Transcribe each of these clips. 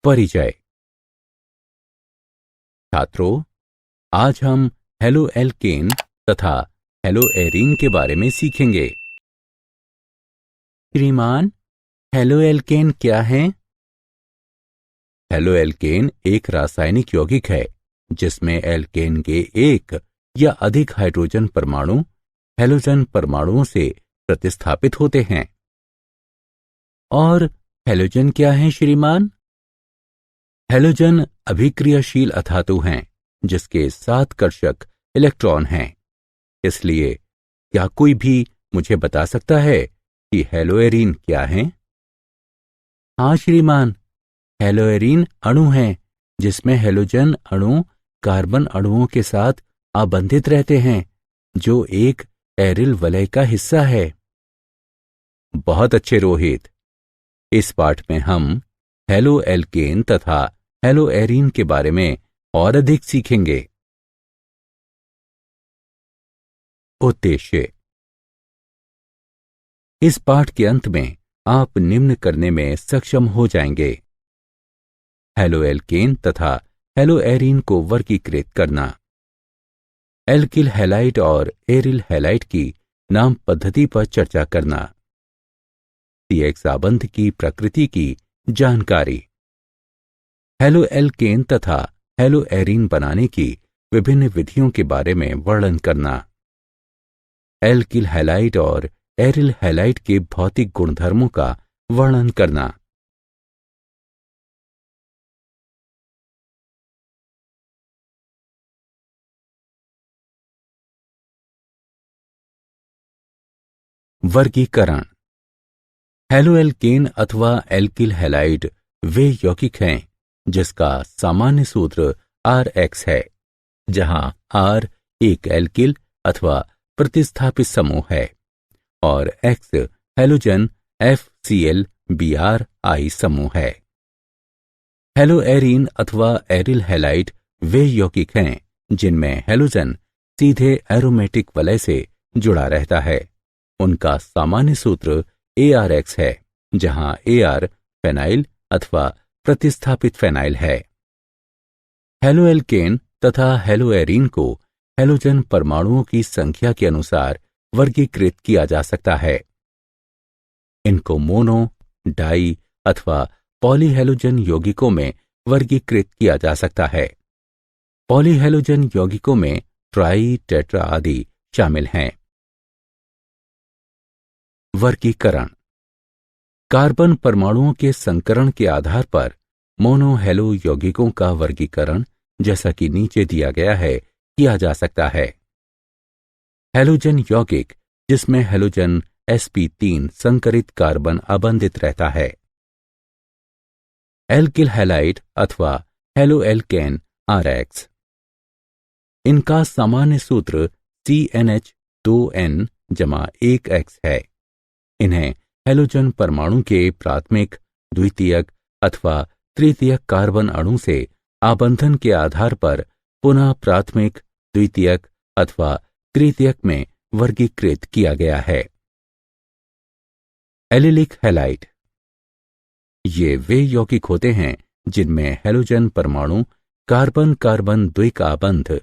परिचय। छात्रों, आज हम हेलो एल्केन तथा हेलो एरीन के बारे में सीखेंगे। श्रीमान, हेलो एल्केन क्या है? हेलो एल्केन एक रासायनिक यौगिक है जिसमें एल्केन के एक या अधिक हाइड्रोजन परमाणु हैलोजन परमाणुओं से प्रतिस्थापित होते हैं। और हैलोजन क्या है श्रीमान? हैलोजन अभिक्रियाशील अधातु हैं जिसके 7 कर्षक इलेक्ट्रॉन हैं। इसलिए क्या कोई भी मुझे बता सकता है कि हेलोएरीन क्या है? हाँ श्रीमान, हेलोएरीन अणु हैं जिसमें हैलोजन अणु कार्बन अणुओं के साथ आबंधित रहते हैं, जो एक एरिल वलय का हिस्सा है। बहुत अच्छे रोहित। इस पाठ में हम हेलो एल्केन तथा हेलो एरीन के बारे में और अधिक सीखेंगे। उद्देश्य। इस पाठ के अंत में आप निम्न करने में सक्षम हो जाएंगे। हेलो एल्केन तथा हेलो एरीन को वर्गीकृत करना, एल्किल हैलाइड और एरिल हैलाइड की नाम पद्धति पर चर्चा करना, CX आबंध की प्रकृति की जानकारी, हेलो एल्केन तथा हेलो एरीन बनाने की विभिन्न विधियों के बारे में वर्णन करना, एल्किल हैलाइड और एरिल हैलाइड के भौतिक गुणधर्मों का वर्णन करना। वर्गीकरण। हेलो एल्केन अथवा एल्किल हैलाइड वे यौगिक हैं जिसका सामान्य सूत्र RX है, जहां R एक एल्किल अथवा प्रतिस्थापित समूह है और X हैलोजन FCl-Br समूह है। हेलो एरीन अथवा एरिल हैलाइड वे यौगिक हैं जिनमें हैलोजन सीधे एरोमेटिक वलय से जुड़ा रहता है। उनका सामान्य सूत्र ARX है, जहां AR फेनाइल अथवा प्रतिस्थापित फेनाइल है। हेलो एल्केन तथा हेलो एरीन को हैलोजन परमाणुओं की संख्या के अनुसार वर्गीकृत किया जा सकता है। इनको मोनो, डाई अथवा पॉलीहैलोजन यौगिकों में वर्गीकृत किया जा सकता है। पॉलीहैलोजन यौगिकों में ट्राई, टेट्रा आदि शामिल हैं। वर्गीकरण। कार्बन परमाणुओं के संकरण के आधार पर मोनो हेलो यौगिकों का वर्गीकरण जैसा कि नीचे दिया गया है किया जा सकता है। हैलोजन यौगिक जिसमें हैलोजन sp3 संकरित कार्बन आबंधित रहता है। एल्किल हैलाइड अथवा हेलो एल्केन RX। इनका सामान्य सूत्र CnH2n-1x है। इन्हें हैलोजन परमाणु के प्राथमिक, द्वितीयक अथवा तृतीयक कार्बन अणु से आबंधन के आधार पर पुनः प्राथमिक, द्वितीयक अथवा तृतीयक में वर्गीकृत किया गया है। Allylic halide. ये वे यौगिक होते हैं जिनमें हैलोजन परमाणु कार्बन कार्बन द्विका आबंध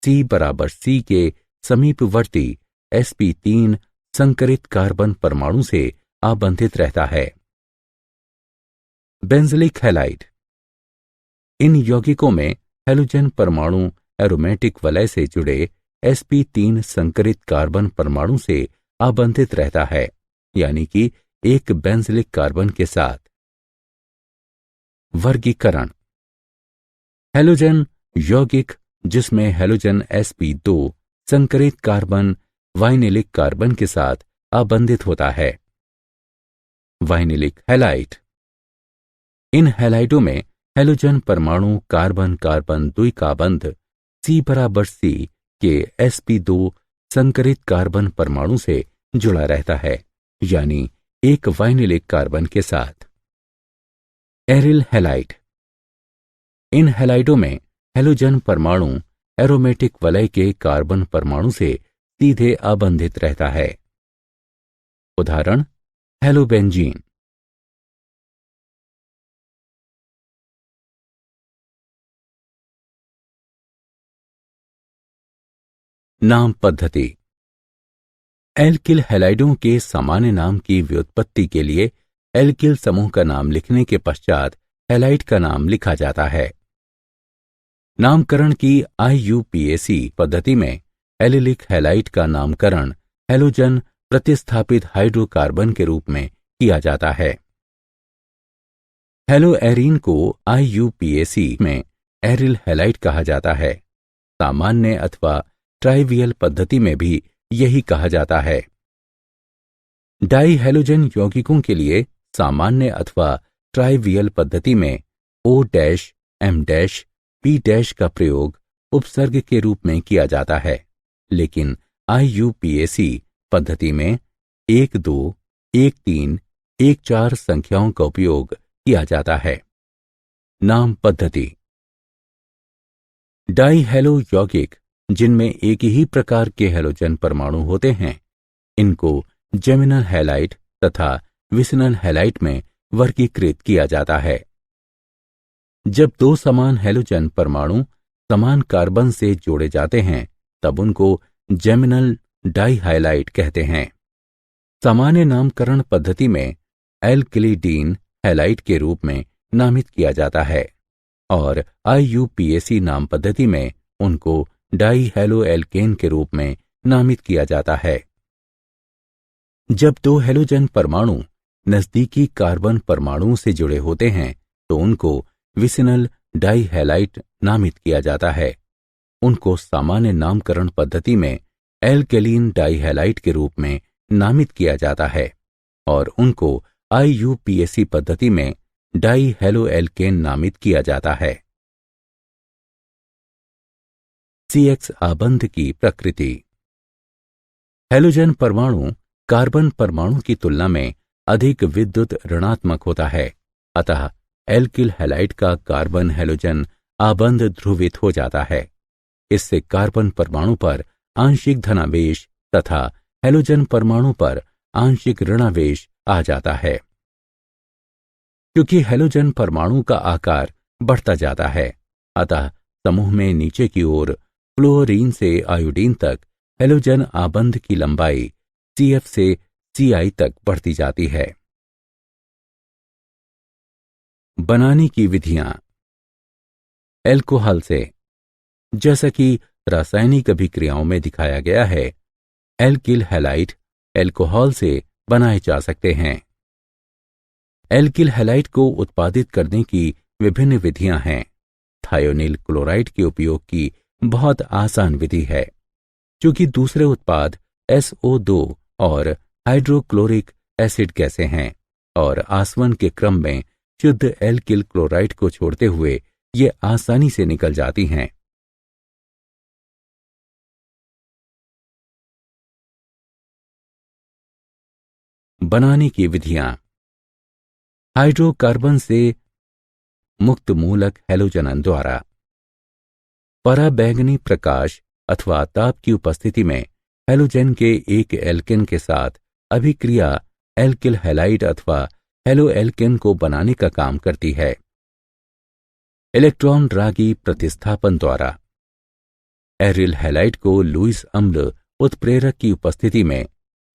C=C के समीपवर्ती sp3 संकरित कार्बन परमाणु से आबंधित रहता है। बेंजलिक हैलाइड। इन यौगिकों में हैलोजन परमाणु एरोमेटिक वलय से जुड़े sp3 संकरित कार्बन परमाणु से आबंधित रहता है, यानी कि एक बेंजलिक कार्बन के साथ। वर्गीकरण। हैलोजन यौगिक जिसमें हैलोजन sp2 संकरित कार्बन वाइनिलिक कार्बन के साथ आबंधित होता है। Vinylic halide. इन हैलाइडों में हैलोजन परमाणु कार्बन कार्बन द्विका बंध C=C के sp2 संकरित कार्बन परमाणु से जुड़ा रहता है, यानी एक वाइनिलिक कार्बन के साथ। Aryl halide. इन हैलाइडों में हैलोजन परमाणु एरोमेटिक वलय के कार्बन परमाणु से सीधे आबंधित रहता है। उदाहरण हेलोबेंजीन। नाम पद्धति। एल्किल हैलाइडों के सामान्य नाम की व्युत्पत्ति के लिए एल्किल समूह का नाम लिखने के पश्चात हैलाइड का नाम लिखा जाता है। नामकरण की IUPAC पद्धति में एलिलिक हैलाइड का नामकरण हैलोजन प्रतिस्थापित हाइड्रोकार्बन के रूप में किया जाता है। हेलोएरीन को IUPAC में एरिल हैलाइड कहा जाता है। सामान्य अथवा ट्राइवियल पद्धति में भी यही कहा जाता है। डाई हैलोजन यौगिकों के लिए सामान्य अथवा ट्राइवियल पद्धति में O', M', P' का प्रयोग उपसर्ग के रूप में किया जाता है, लेकिन IUPAC पद्धति में 1, 2, 1, 3, 1, 4 संख्याओं का उपयोग किया जाता है। नाम पद्धति। डाई हैलो यौगिक जिनमें एक ही प्रकार के हैलोजन परमाणु होते हैं, इनको जेमिनल हैलाइड तथा विसिनल हैलाइड में वर्गीकृत किया जाता है। जब दो समान हैलोजन परमाणु समान कार्बन से जोड़े जाते हैं, तब उनको जेमिनल डाइहाइलाइड कहते हैं। सामान्य नामकरण पद्धति में एल्किलिडीन हैलाइड के रूप में नामित किया जाता है और IUPAC नाम पद्धति में उनको डाई हैलो एल्केन के रूप में नामित किया जाता है। जब दो हैलोजन परमाणु नजदीकी कार्बन परमाणुओं से जुड़े होते हैं, तो उनको विसिनल डाइहैलाइड नामित किया जाता है। उनको सामान्य नामकरण पद्धति में एल्केलीन डाइहैलाइड के रूप में नामित किया जाता है और उनको IUPAC पद्धति में डाई हैलो एल्केन नामित किया जाता है। CX आबंध की प्रकृति। हैलोजन परमाणु कार्बन परमाणु की तुलना में अधिक विद्युत ऋणात्मक होता है, अतः एल्किल हैलाइड का कार्बन हैलोजन आबंध ध्रुवित हो जाता है। इससे कार्बन परमाणु पर आंशिक धनावेश तथा हैलोजन परमाणु पर आंशिक ऋणावेश आ जाता है। क्योंकि हैलोजन परमाणु का आकार बढ़ता जाता है, अतः समूह में नीचे की ओर फ्लोरीन से आयोडीन तक हैलोजन आबंध की लंबाई CF से CI तक बढ़ती जाती है। बनाने की विधियां। एल्कोहल से, जैसा कि रासायनिक अभिक्रियाओं में दिखाया गया है, एल्किल हैलाइड एल्कोहल से बनाए जा सकते हैं। एल्किल हैलाइड को उत्पादित करने की विभिन्न विधियां हैं। थायोनिल क्लोराइड के उपयोग की बहुत आसान विधि है, क्योंकि दूसरे उत्पाद SO2 और हाइड्रोक्लोरिक एसिड गैसें हैं और आसवन के क्रम में शुद्ध एल्किल क्लोराइड को छोड़ते हुए ये आसानी से निकल जाती हैं। बनाने की विधियां। हाइड्रोकार्बन से मुक्त मूलक हैलोजनन द्वारा पराबैंगनी प्रकाश अथवा ताप की उपस्थिति में हैलोजन के एक एल्केन के साथ अभिक्रिया एल्किल हैलाइड अथवा हैलो एल्केन को बनाने का काम करती है। इलेक्ट्रॉन रागी प्रतिस्थापन द्वारा एरिल हैलाइड को लुईस अम्ल उत्प्रेरक की उपस्थिति में,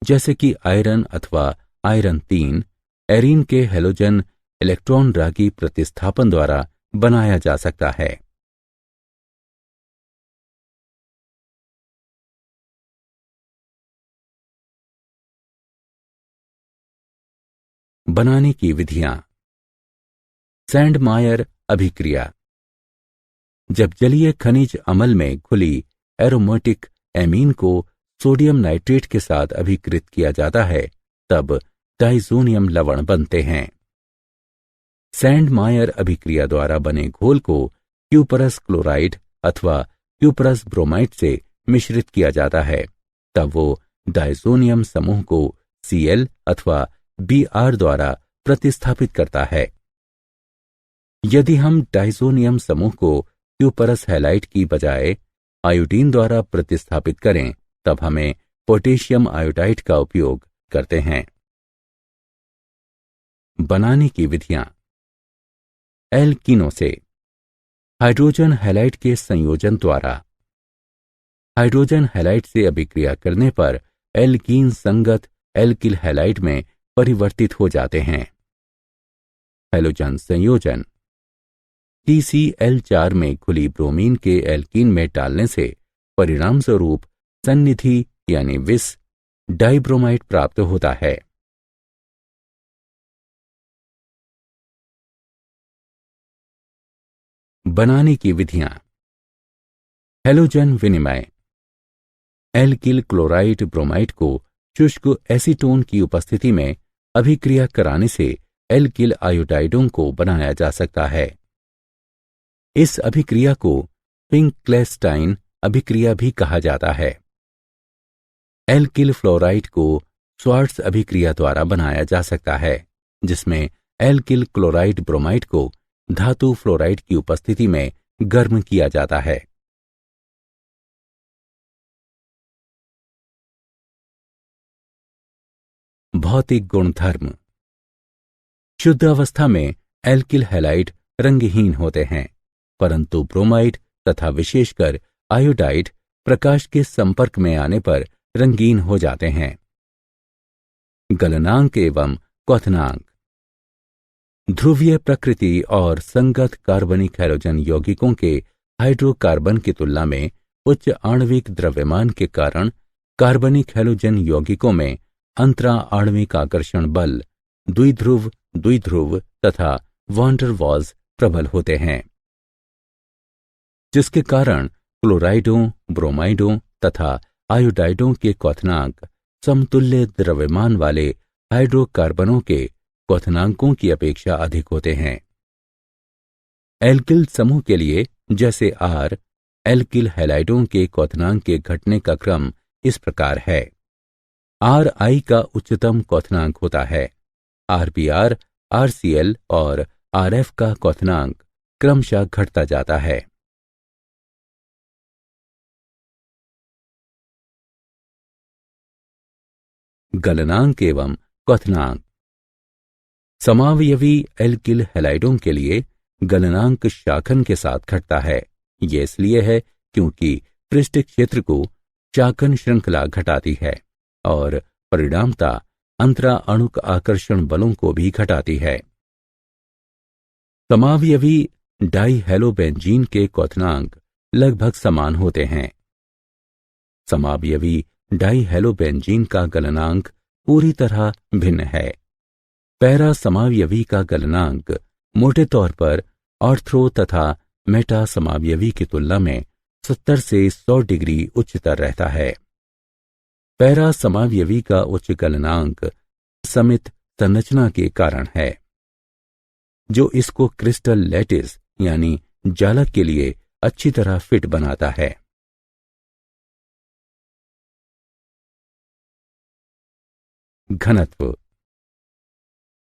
जैसे कि आयरन अथवा आयरन 3, एरीन के हैलोजन इलेक्ट्रॉन रागी प्रतिस्थापन द्वारा बनाया जा सकता है। बनाने की विधियां। सैंडमायर अभिक्रिया। जब जलीय खनिज अम्ल में घुली एरोमेटिक एमीन को सोडियम नाइट्रेट के साथ अभिकृत किया जाता है, तब डाइजोनियम लवण बनते हैं। सैंडमायर अभिक्रिया द्वारा बने घोल को क्यूपरस क्लोराइड अथवा क्यूपरस ब्रोमाइड से मिश्रित किया जाता है, तब वो डाइजोनियम समूह को Cl अथवा Br द्वारा प्रतिस्थापित करता है। यदि हम डाइजोनियम समूह को क्यूपरस हैलाइड की बजाय आयोडीन द्वारा प्रतिस्थापित करें तब हमें पोटेशियम आयोडाइड का उपयोग करते हैं। बनाने की विधियां। एल्कीनों से हाइड्रोजन हैलाइड के संयोजन द्वारा। हाइड्रोजन हैलाइड से अभिक्रिया करने पर एल्कीन संगत एल्किल हैलाइड में परिवर्तित हो जाते हैं। हैलोजन संयोजन। TCl4 में घुली ब्रोमीन के एल्कीन में डालने से परिणाम स्वरूप सन्निधि यानी विष डाइब्रोमाइड प्राप्त होता है। बनाने की विधियां। हैलोजन विनिमय। एल्किल क्लोराइड ब्रोमाइड को शुष्क एसीटोन की उपस्थिति में अभिक्रिया कराने से एल्किल आयोडाइडों को बनाया जा सकता है। इस अभिक्रिया को पिंक-क्लेस्टाइन अभिक्रिया भी कहा जाता है। एल्किल फ्लोराइड को स्वार्ट्ज अभिक्रिया द्वारा बनाया जा सकता है, जिसमें एल्किल क्लोराइड ब्रोमाइड को धातु फ्लोराइड की उपस्थिति में गर्म किया जाता है। भौतिक गुणधर्म। शुद्ध अवस्था में एल्किल हैलाइड रंगहीन होते हैं, परंतु ब्रोमाइड तथा विशेषकर आयोडाइड प्रकाश के संपर्क में आने पर रंगीन हो जाते हैं। गलनांक एवं क्वथनांक। ध्रुवीय प्रकृति और संगत कार्बनिक हैलोजन यौगिकों के हाइड्रोकार्बन की तुलना में उच्च आणविक द्रव्यमान के कारण कार्बनिक हैलोजन यौगिकों में अंतरा आणविक आकर्षण बल, द्विध्रुव द्विध्रुव तथा वान डर वाल्स प्रबल होते हैं, जिसके कारण क्लोराइडों, ब्रोमाइडों तथा आयोडाइडों के क्वथनांक समतुल्य द्रव्यमान वाले हाइड्रोकार्बनों के क्वथनांकों की अपेक्षा अधिक होते हैं। एल्किल समूह के लिए जैसे R, एल्किल हैलाइडों के क्वथनांक के घटने का क्रम इस प्रकार है। Ri का उच्चतम क्वथनांक होता है। RBr, RCl और RF का क्वथनांक क्रमशः घटता जाता है। गलनांक एवं क्वथनांक। समावयवी एल्किल हैलाइडों के लिए गलनांक शाखन के साथ घटता है। यह इसलिए है क्योंकि पृष्ठ क्षेत्र को शाखन श्रृंखला घटाती है और परिणामता अंतरा अणुक आकर्षण बलों को भी घटाती है। समावयवी डाइहेलोबेंजीन के क्वथनांक लगभग समान होते हैं। समावयवी डाइहेलोबेंजीन का गलनांक पूरी तरह भिन्न है। पैरा समावयवी का गलनांक मोटे तौर पर ऑर्थो तथा मेटा समावयवी की तुलना में 70 से 100 डिग्री उच्चतर रहता है। पैरा समावयवी का उच्च गलनांक समित संरचना के कारण है, जो इसको क्रिस्टल लैटिस यानी जालक के लिए अच्छी तरह फिट बनाता है। घनत्व।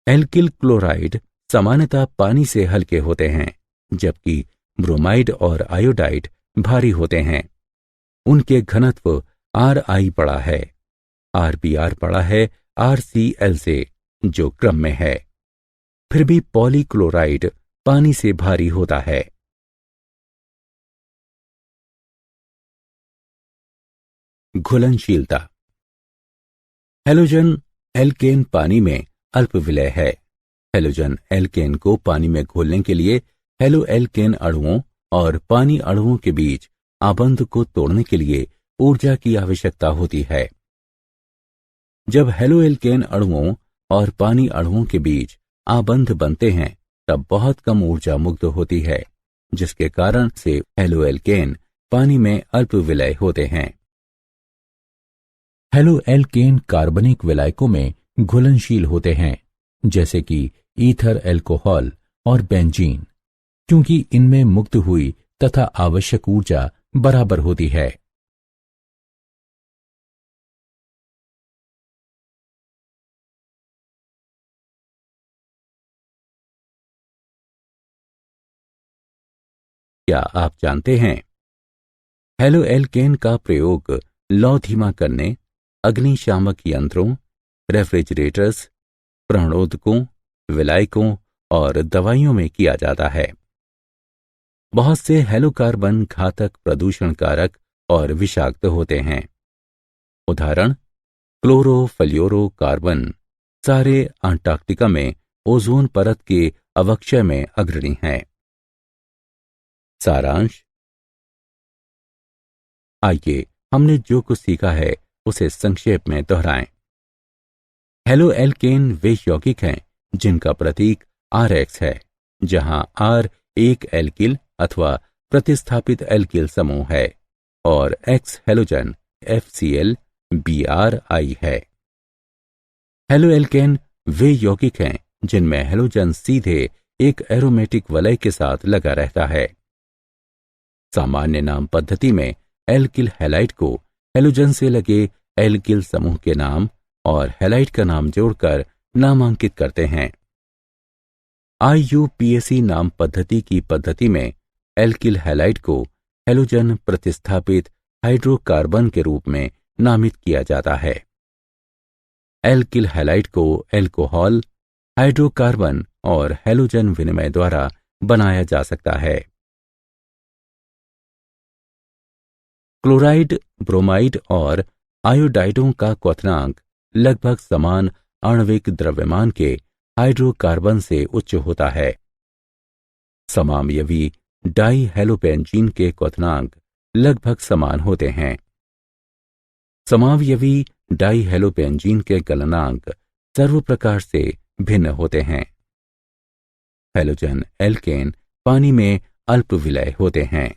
एल्किल क्लोराइड सामान्यतः पानी से हल्के होते हैं, जबकि ब्रोमाइड और आयोडाइड भारी होते हैं। उनके घनत्व Ri बड़ा है, RBr बड़ा है RCl से, जो क्रम में है। फिर भी पॉलीक्लोराइड पानी से भारी होता है। घुलनशीलता। हैलोजन एल्केन पानी में अल्प विलय है। हैलोजन एल्केन को पानी में घोलने के लिए हेलो एल्केन अणुओं और पानी अणुओं के बीच आबंध को तोड़ने के लिए ऊर्जा की आवश्यकता होती है। जब हेलो एल्केन अणुओं और पानी अणुओं के बीच आबंध बनते हैं, तब बहुत कम ऊर्जा मुक्त होती है, जिसके कारण से हेलो एल्केन पानी में अल्प विलय होते हैं। हेलो एल्केन कार्बनिक विलायकों में घुलनशील होते हैं, जैसे कि ईथर एल्कोहल और बेंजीन, क्योंकि इनमें मुक्त हुई तथा आवश्यक ऊर्जा बराबर होती है। क्या आप जानते हैं हेलो एल्केन का प्रयोग लौ धीमा करने, अग्निशामक यंत्रों, रेफ्रिजरेटर्स, प्राणोदकों, विलायकों और दवाइयों में किया जाता है। बहुत से हेलोकार्बन घातक, प्रदूषण और विषाक्त होते हैं। उदाहरण क्लोरोफ्लोरोकार्बन सारे अंटार्कटिका में ओजोन परत के अवक्षय में अग्रणी हैं। सारांश, आइए हमने जो कुछ सीखा है उसे संक्षेप में दोहराएं। हेलो एल्केन वे यौगिक हैं जिनका प्रतीक RX है, जहां R एक एल्किल अथवा प्रतिस्थापित एल्किल समूह है और X हेलोजन FCl BRI है। हेलो एल्केन वे यौगिक हैं जिनमें हेलोजन सीधे एक एरोमेटिक वलय के साथ लगा रहता है। सामान्य नाम पद्धति में एल्किल हैलाइड को हेलोजन से लगे एल्किल समूह के नाम और हैलाइड का नाम जोड़कर नामांकित करते हैं। IUPAC नाम पद्धति की पद्धति में एल्किल हैलाइड को हेलोजन प्रतिस्थापित हाइड्रोकार्बन के रूप में नामित किया जाता है। एल्किल हैलाइड को एल्कोहल, हाइड्रोकार्बन और हेलोजन विनिमय द्वारा बनाया जा सकता है। क्लोराइड, ब्रोमाइड और आयोडाइडों का क्वथनांक लगभग समान आणविक द्रव्यमान के हाइड्रोकार्बन से उच्च होता है। समामयवी डाइहेलोपेंजीन के क्वथनांक लगभग समान होते हैं। समावयवी डाइहेलोपेंजीन के गलनांक सर्व प्रकार से भिन्न होते हैं। हेलोजन एल्केन पानी में अल्प विलय होते हैं।